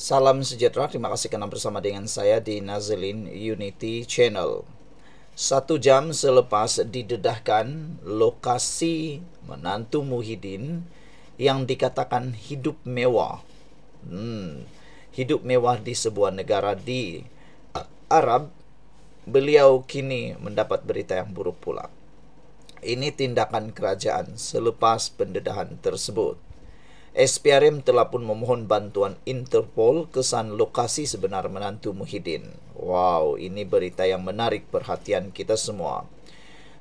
Salam sejahtera, terima kasih kerana bersama dengan saya di Nazilin Unity Channel. 1 jam selepas didedahkan lokasi menantu Muhyiddin yang dikatakan hidup mewah. Hidup mewah di sebuah negara di Arab, beliau kini mendapat berita yang buruk pula. Ini tindakan kerajaan selepas pendedahan tersebut. SPRM telah pun memohon bantuan Interpol kesan lokasi sebenar menantu Muhyiddin. Wow, ini berita yang menarik perhatian kita semua.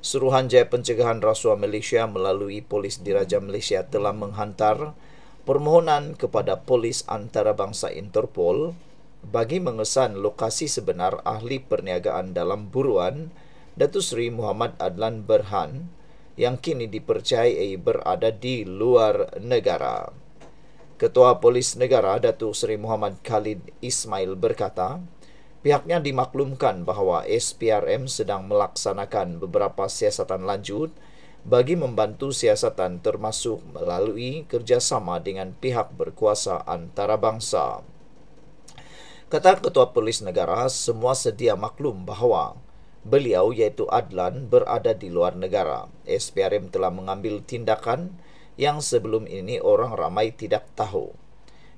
Suruhanjaya Pencegahan Rasuah Malaysia melalui Polis Diraja Malaysia telah menghantar permohonan kepada Polis Antarabangsa Interpol bagi mengesan lokasi sebenar ahli perniagaan dalam buruan Datuk Seri Muhammad Adlan Berhan yang kini dipercayai berada di luar negara. Ketua Polis Negara Datuk Seri Muhammad Khalid Ismail berkata, pihaknya dimaklumkan bahawa SPRM sedang melaksanakan beberapa siasatan lanjut bagi membantu siasatan termasuk melalui kerjasama dengan pihak berkuasa antarabangsa. Kata Ketua Polis Negara, semua sedia maklum bahawa beliau iaitu Adlan berada di luar negara. SPRM telah mengambil tindakan yang sebelum ini orang ramai tidak tahu.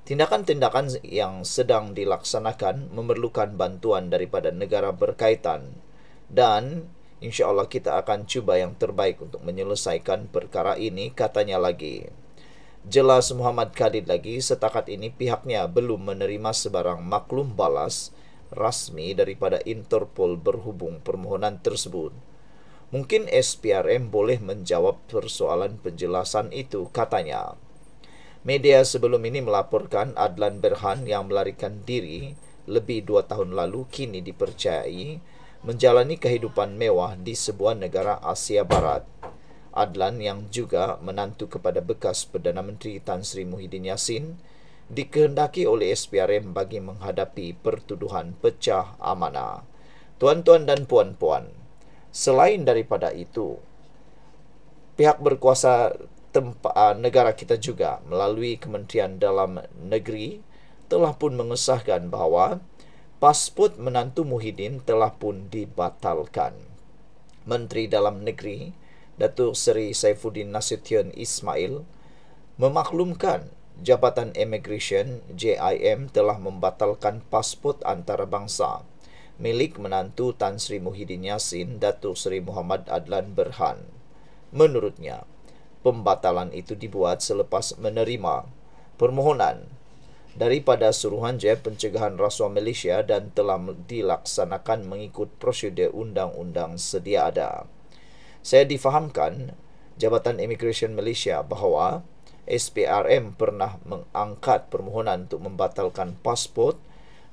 Tindakan-tindakan yang sedang dilaksanakan memerlukan bantuan daripada negara berkaitan dan insya-Allah kita akan cuba yang terbaik untuk menyelesaikan perkara ini, katanya lagi. Jelas Muhammad Khalid lagi, setakat ini pihaknya belum menerima sebarang maklum balas rasmi daripada Interpol berhubung permohonan tersebut. Mungkin SPRM boleh menjawab persoalan penjelasan itu, katanya. Media sebelum ini melaporkan Adlan Berhan yang melarikan diri lebih 2 tahun lalu kini dipercayai menjalani kehidupan mewah di sebuah negara Asia Barat. Adlan yang juga menantu kepada bekas Perdana Menteri Tan Sri Muhyiddin Yassin dikehendaki oleh SPRM bagi menghadapi pertuduhan pecah amanah. Tuan-tuan dan puan-puan, selain daripada itu, pihak berkuasa negara kita juga melalui Kementerian Dalam Negeri telah pun mengesahkan bahawa pasport menantu Muhyiddin telah pun dibatalkan. Menteri Dalam Negeri Datuk Seri Saifuddin Nasution Ismail memaklumkan Jabatan Immigration JIM telah membatalkan pasport antarabangsa milik menantu Tan Sri Muhyiddin Yassin Datuk Seri Muhammad Adlan Berhan. Menurutnya, pembatalan itu dibuat selepas menerima permohonan daripada Suruhanjaya Pencegahan Rasuah Malaysia dan telah dilaksanakan mengikut prosedur undang-undang sedia ada. Saya difahamkan Jabatan Immigration Malaysia bahawa SPRM pernah mengangkat permohonan untuk membatalkan pasport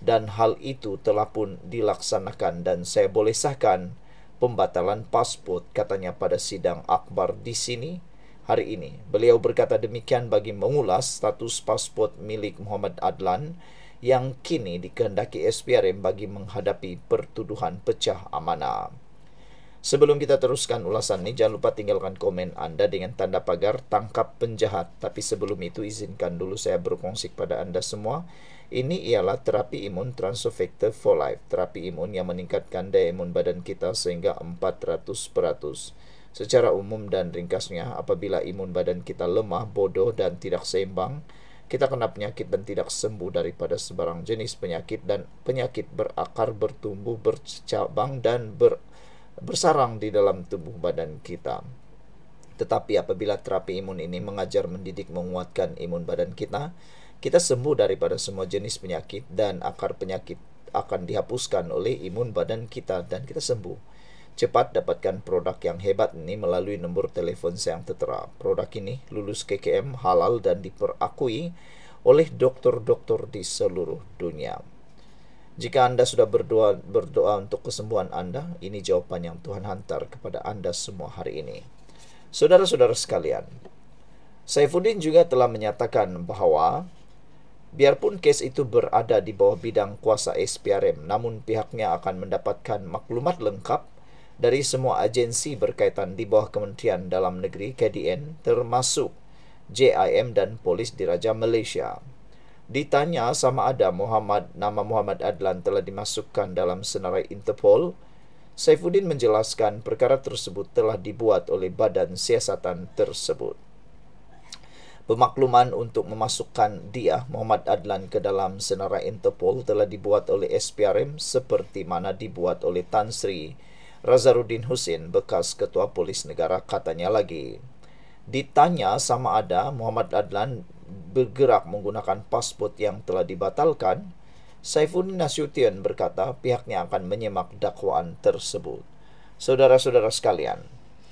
dan hal itu telah pun dilaksanakan dan saya boleh sahkan pembatalan pasport, katanya pada sidang akhbar di sini hari ini. Beliau berkata demikian bagi mengulas status pasport milik Muhammad Adlan yang kini dikehendaki SPRM bagi menghadapi pertuduhan pecah amanah. Sebelum kita teruskan ulasan ini, jangan lupa tinggalkan komen anda dengan tanda pagar tangkap penjahat. Tapi sebelum itu, izinkan dulu saya berkongsi kepada anda semua. Ini ialah terapi imun Transfer Factor for Life. Terapi imun yang meningkatkan daya imun badan kita sehingga 400%. Secara umum dan ringkasnya, apabila imun badan kita lemah, bodoh dan tidak seimbang, kita kena penyakit dan tidak sembuh daripada sebarang jenis penyakit, dan penyakit berakar, bertumbuh, bercabang dan bersarang di dalam tubuh badan kita. Tetapi apabila terapi imun ini mengajar, mendidik, menguatkan imun badan kita, kita sembuh daripada semua jenis penyakit dan akar penyakit akan dihapuskan oleh imun badan kita dan kita sembuh. Cepat dapatkan produk yang hebat ini melalui nombor telefon saya yang tertera. Produk ini lulus KKM, halal dan diperakui oleh doktor-doktor di seluruh dunia. Jika anda sudah berdoa untuk kesembuhan anda, ini jawapan yang Tuhan hantar kepada anda semua hari ini. Saudara-saudara sekalian, Saifuddin juga telah menyatakan bahawa biarpun kes itu berada di bawah bidang kuasa SPRM, namun pihaknya akan mendapatkan maklumat lengkap dari semua agensi berkaitan di bawah Kementerian Dalam Negeri KDN, termasuk JIM dan Polis Diraja Malaysia. Ditanya sama ada nama Muhammad Adlan telah dimasukkan dalam senarai Interpol, Saifuddin menjelaskan perkara tersebut telah dibuat oleh badan siasatan tersebut. Pemakluman untuk memasukkan dia, Muhammad Adlan, ke dalam senarai Interpol telah dibuat oleh SPRM seperti mana dibuat oleh Tan Sri Razaruddin Husin, bekas Ketua Polis Negara, katanya lagi. Ditanya sama ada Muhammad Adlan bergerak menggunakan pasport yang telah dibatalkan, Saifuddin Nasution berkata pihaknya akan menyemak dakwaan tersebut. Saudara-saudara sekalian,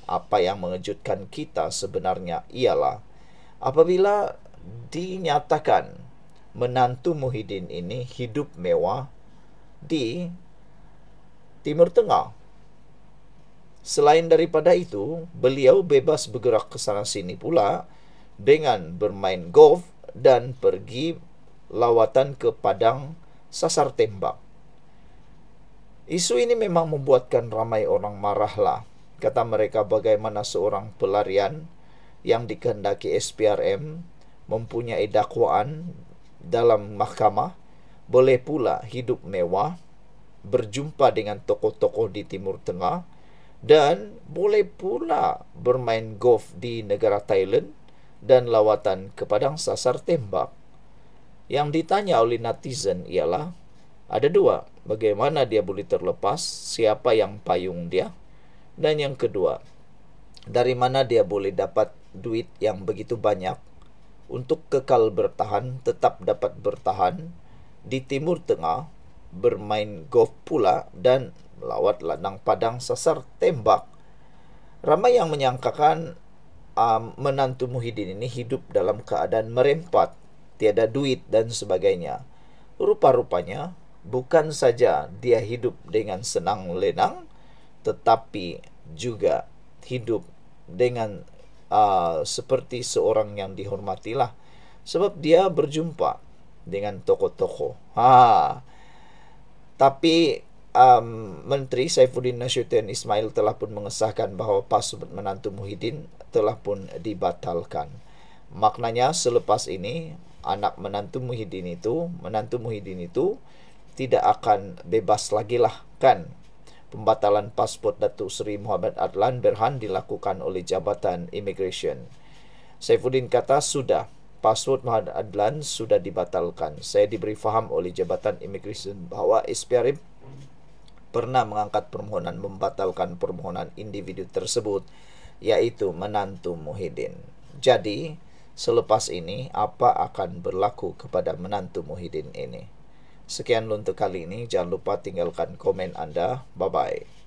apa yang mengejutkan kita sebenarnya ialah apabila dinyatakan menantu Muhyiddin ini hidup mewah di Timur Tengah. Selain daripada itu, beliau bebas bergerak ke sana sini pula dengan bermain golf dan pergi lawatan ke padang sasar tembak. Isu ini memang membuatkan ramai orang marahlah. Kata mereka, bagaimana seorang pelarian yang dikehendaki SPRM mempunyai dakwaan dalam mahkamah boleh pula hidup mewah, berjumpa dengan tokoh-tokoh di Timur Tengah, dan boleh pula bermain golf di negara Thailand dan lawatan ke padang sasar tembak. Yang ditanya oleh netizen ialah ada dua, bagaimana dia boleh terlepas, siapa yang payung dia, dan yang kedua, dari mana dia boleh dapat duit yang begitu banyak untuk kekal bertahan, tetap dapat bertahan di Timur Tengah, bermain golf pula dan melawat ladang padang sasar tembak. Ramai yang menyangkakan menantu Muhyiddin ini hidup dalam keadaan merempat, tiada duit dan sebagainya. Rupa-rupanya bukan saja dia hidup dengan senang lenang, tetapi juga hidup dengan seperti seorang yang dihormatilah, sebab dia berjumpa dengan tokoh-tokoh. Tapi Menteri Saifuddin Nasution Ismail telah pun mengesahkan bahawa pasport menantu Muhyiddin telah pun dibatalkan. Maknanya selepas ini menantu Muhyiddin itu tidak akan bebas lagi lah, kan? Pembatalan pasport Datuk Seri Muhammad Adlan Berhan dilakukan oleh Jabatan Immigration. Saifuddin kata sudah, pasport Muhammad Adlan sudah dibatalkan. Saya diberi faham oleh Jabatan Immigration bahawa SPRM pernah mengangkat permohonan membatalkan permohonan individu tersebut, iaitu menantu Muhyiddin. Jadi, selepas ini apa akan berlaku kepada menantu Muhyiddin ini? Sekian untuk kali ini. Jangan lupa tinggalkan komen anda. Bye-bye.